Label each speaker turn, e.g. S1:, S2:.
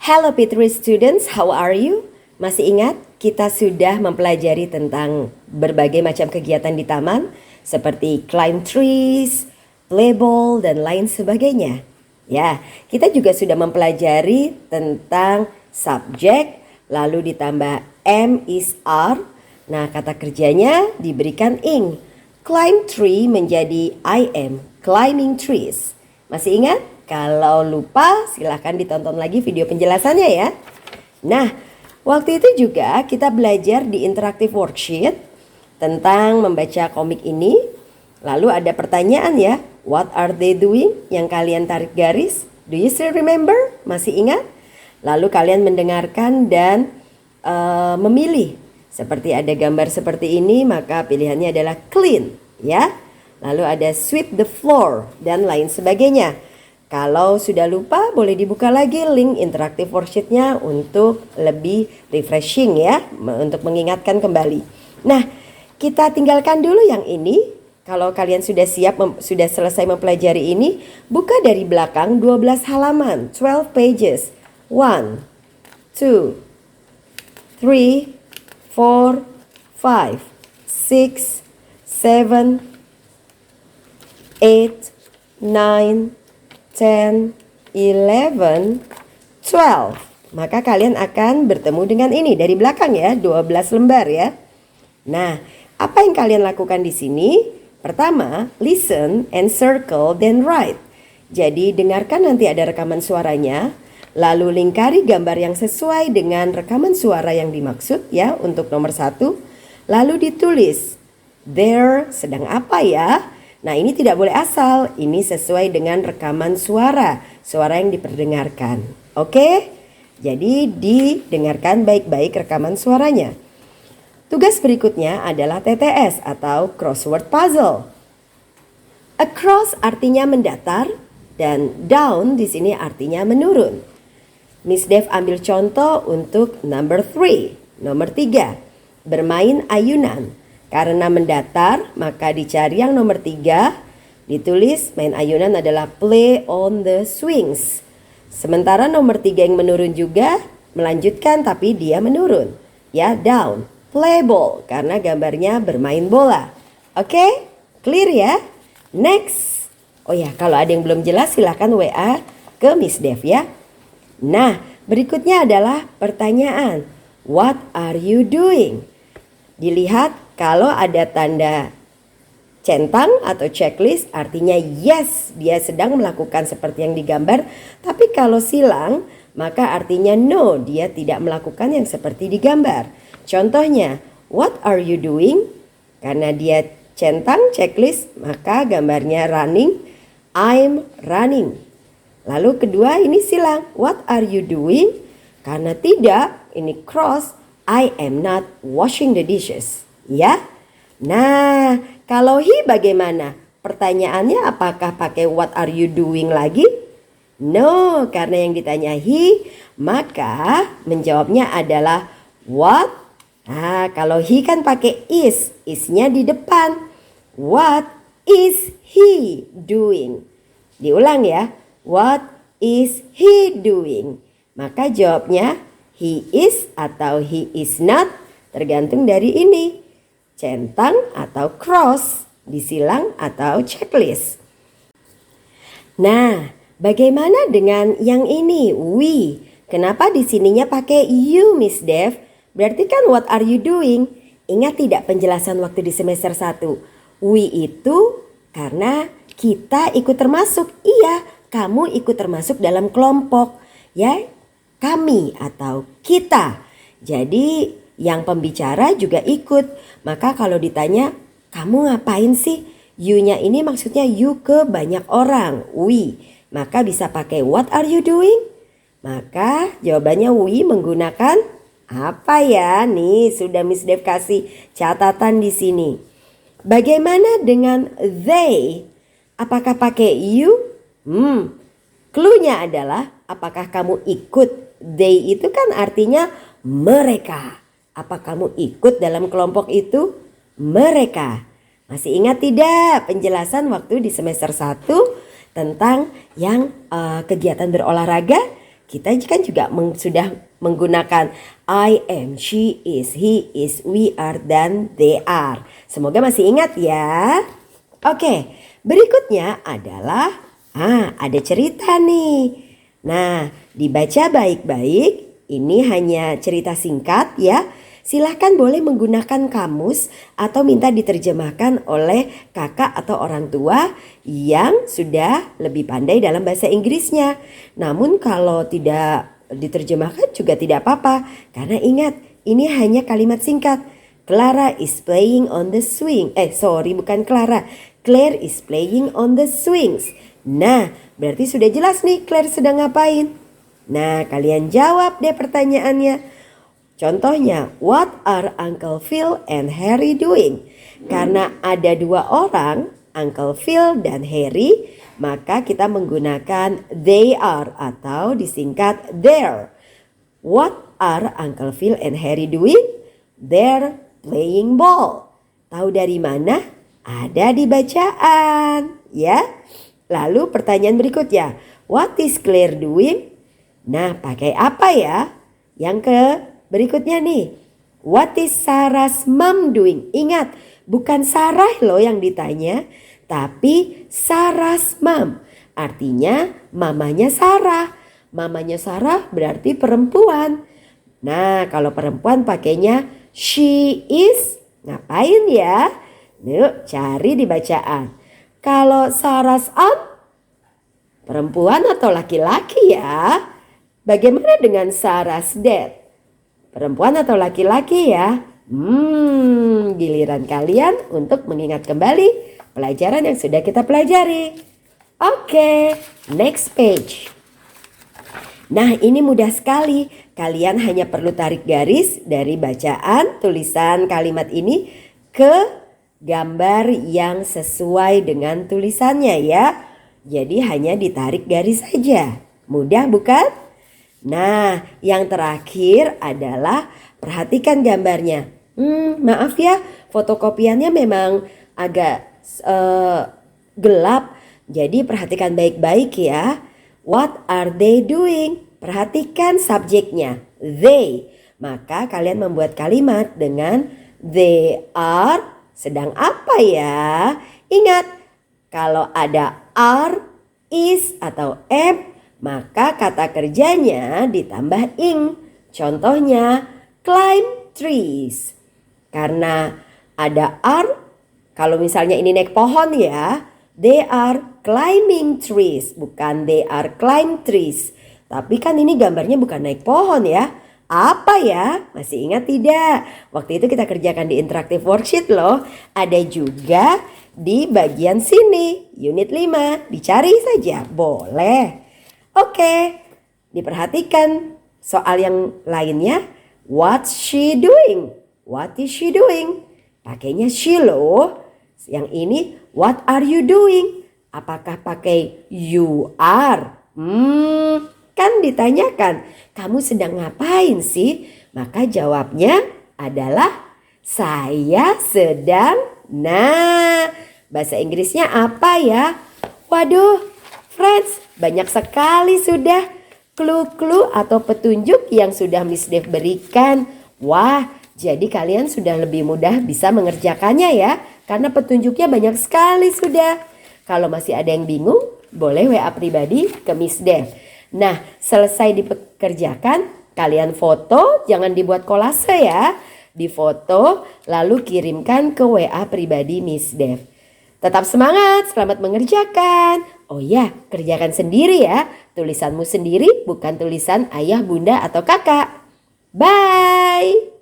S1: Hello P3 students, how are you? Masih ingat kita sudah mempelajari tentang berbagai macam kegiatan di taman seperti climb trees, play ball, dan lain sebagainya. Ya, kita juga sudah mempelajari tentang subjek, lalu ditambah am is are. Nah, kata kerjanya diberikan ing. Climb tree menjadi I am climbing trees. Masih ingat? Kalau lupa silahkan ditonton lagi video penjelasannya ya. Nah, waktu itu juga kita belajar di interactive worksheet tentang membaca komik ini. Lalu ada pertanyaan ya, what are they doing? Yang kalian tarik garis. Do you still remember? Masih ingat? Lalu kalian mendengarkan dan memilih. Seperti ada gambar seperti ini, maka pilihannya adalah clean ya. Lalu ada sweep the floor dan lain sebagainya. Kalau sudah lupa boleh dibuka lagi link interaktif worksheetnya untuk lebih refreshing ya, untuk mengingatkan kembali. Nah, kita tinggalkan dulu yang ini. Kalau kalian sudah siap, sudah selesai mempelajari ini, buka dari belakang 12 halaman, 12 pages. 1, 2, 3, 4, 5, 6, 7, 8, 9, 10, 11, 12. Maka kalian akan bertemu dengan ini dari belakang ya, 12 lembar ya. Nah, apa yang kalian lakukan di sini? Pertama, listen and circle then write. Jadi dengarkan, nanti ada rekaman suaranya. Lalu lingkari gambar yang sesuai dengan rekaman suara yang dimaksud ya untuk nomor 1. Lalu ditulis, there sedang apa ya? Nah, ini tidak boleh asal, ini sesuai dengan rekaman suara yang diperdengarkan. Oke? Jadi didengarkan baik-baik rekaman suaranya. Tugas berikutnya adalah TTS atau crossword puzzle. Across artinya mendatar dan down di sini artinya menurun. Miss Dev ambil contoh untuk number 3, nomor 3, bermain ayunan. Karena mendatar, maka dicari yang nomor 3, ditulis main ayunan adalah play on the swings. Sementara nomor 3 yang menurun juga melanjutkan tapi dia menurun. Ya, down. Play ball, karena gambarnya bermain bola. Oke? Clear ya? Next. Oh ya, kalau ada yang belum jelas silahkan WA ke Miss Dev ya. Nah, berikutnya adalah pertanyaan. What are you doing? Dilihat. Kalau ada tanda centang atau checklist artinya yes, dia sedang melakukan seperti yang digambar. Tapi kalau silang maka artinya no, dia tidak melakukan yang seperti digambar. Contohnya, what are you doing? Karena dia centang checklist maka gambarnya running, I'm running. Lalu kedua ini silang, what are you doing? Karena tidak, ini cross, I am not washing the dishes. Ya, nah kalau he bagaimana? Pertanyaannya apakah pakai what are you doing lagi? No, karena yang ditanya he, maka menjawabnya adalah what? Nah, kalau he kan pakai is-nya di depan. What is he doing? Diulang ya, what is he doing? Maka jawabnya he is atau he is not, tergantung dari ini. Centang atau cross, disilang atau checklist. Nah, bagaimana dengan yang ini? We. Kenapa di sininya pakai you, Miss Dev? Berarti kan what are you doing? Ingat tidak penjelasan waktu di semester 1? We itu karena kita ikut termasuk. Iya, kamu ikut termasuk dalam kelompok. Ya, kami atau kita. Jadi yang pembicara juga ikut. Maka kalau ditanya, kamu ngapain sih? You-nya ini maksudnya you ke banyak orang. We. Maka bisa pakai what are you doing? Maka jawabannya we menggunakan apa ya? Nih sudah Miss Dev kasih catatan di sini. Bagaimana dengan they? Apakah pakai you? Clue-nya adalah apakah kamu ikut? They itu kan artinya mereka. Apa kamu ikut dalam kelompok itu? Mereka. Masih ingat tidak penjelasan waktu di semester 1 tentang yang kegiatan berolahraga? kita kan juga sudah menggunakan I am, she is, he is, we are, dan they are. Semoga masih ingat ya. Oke, berikutnya adalah ada cerita nih. Nah, dibaca baik-baik. Ini hanya cerita singkat ya. Silahkan boleh menggunakan kamus atau minta diterjemahkan oleh kakak atau orang tua yang sudah lebih pandai dalam bahasa Inggrisnya. Namun kalau tidak diterjemahkan juga tidak apa-apa. Karena ingat, ini hanya kalimat singkat. Clara is playing on the swing. Bukan Clara. Claire is playing on the swings. Nah, berarti sudah jelas nih Claire sedang ngapain. Nah, kalian jawab deh pertanyaannya. Contohnya, what are Uncle Phil and Harry doing? Karena ada dua orang, Uncle Phil dan Harry, maka kita menggunakan they are atau disingkat there. What are Uncle Phil and Harry doing? They're playing ball. Tahu dari mana? Ada di bacaan, ya. Lalu pertanyaan berikutnya, what is Claire doing? Nah, pakai apa ya? Berikutnya nih, what is Sarah's mom doing? Ingat, bukan Sarah loh yang ditanya, tapi Sarah's mom. Artinya mamanya Sarah. Mamanya Sarah berarti perempuan. Nah, kalau perempuan pakainya she is. Ngapain ya? Yuk cari di bacaan. Kalau Sarah's aunt, perempuan atau laki-laki ya? Bagaimana dengan Sarah's dad? Perempuan atau laki-laki ya? Giliran kalian untuk mengingat kembali pelajaran yang sudah kita pelajari. Oke, next page. Nah, ini mudah sekali. Kalian hanya perlu tarik garis dari bacaan tulisan kalimat ini ke gambar yang sesuai dengan tulisannya ya. Jadi hanya ditarik garis saja. Mudah bukan? Nah, yang terakhir adalah perhatikan gambarnya. Maaf ya, fotokopiannya memang agak gelap. Jadi perhatikan baik-baik ya. What are they doing? Perhatikan subjeknya, they. Maka kalian membuat kalimat dengan they are. Sedang apa ya? Ingat, kalau ada are, is, atau am, maka kata kerjanya ditambah ing. Contohnya, climb trees. Karena ada are, kalau misalnya ini naik pohon ya, they are climbing trees. Bukan they are climb trees. Tapi kan ini gambarnya bukan naik pohon ya. Apa ya? Masih ingat tidak? Waktu itu kita kerjakan di interactive worksheet loh. Ada juga di bagian sini, unit 5. Dicari saja, boleh. Oke, diperhatikan soal yang lainnya. What's she doing? What is she doing? Pakainya she loh. Yang ini, what are you doing? Apakah pakai you are? Kan ditanyakan, kamu sedang ngapain sih? Maka jawabnya adalah saya sedang. Nah, bahasa Inggrisnya apa ya? Waduh, friends, banyak sekali sudah clue-clue atau petunjuk yang sudah Miss Dev berikan. Wah, jadi kalian sudah lebih mudah bisa mengerjakannya ya. Karena petunjuknya banyak sekali sudah. Kalau masih ada yang bingung, boleh WA pribadi ke Miss Dev. Nah, selesai dipekerjakan, kalian foto, jangan dibuat kolase ya. Difoto, lalu kirimkan ke WA pribadi Miss Dev. Tetap semangat, selamat mengerjakan. Oh ya, kerjakan sendiri ya. Tulisanmu sendiri, bukan tulisan ayah, bunda, atau kakak. Bye!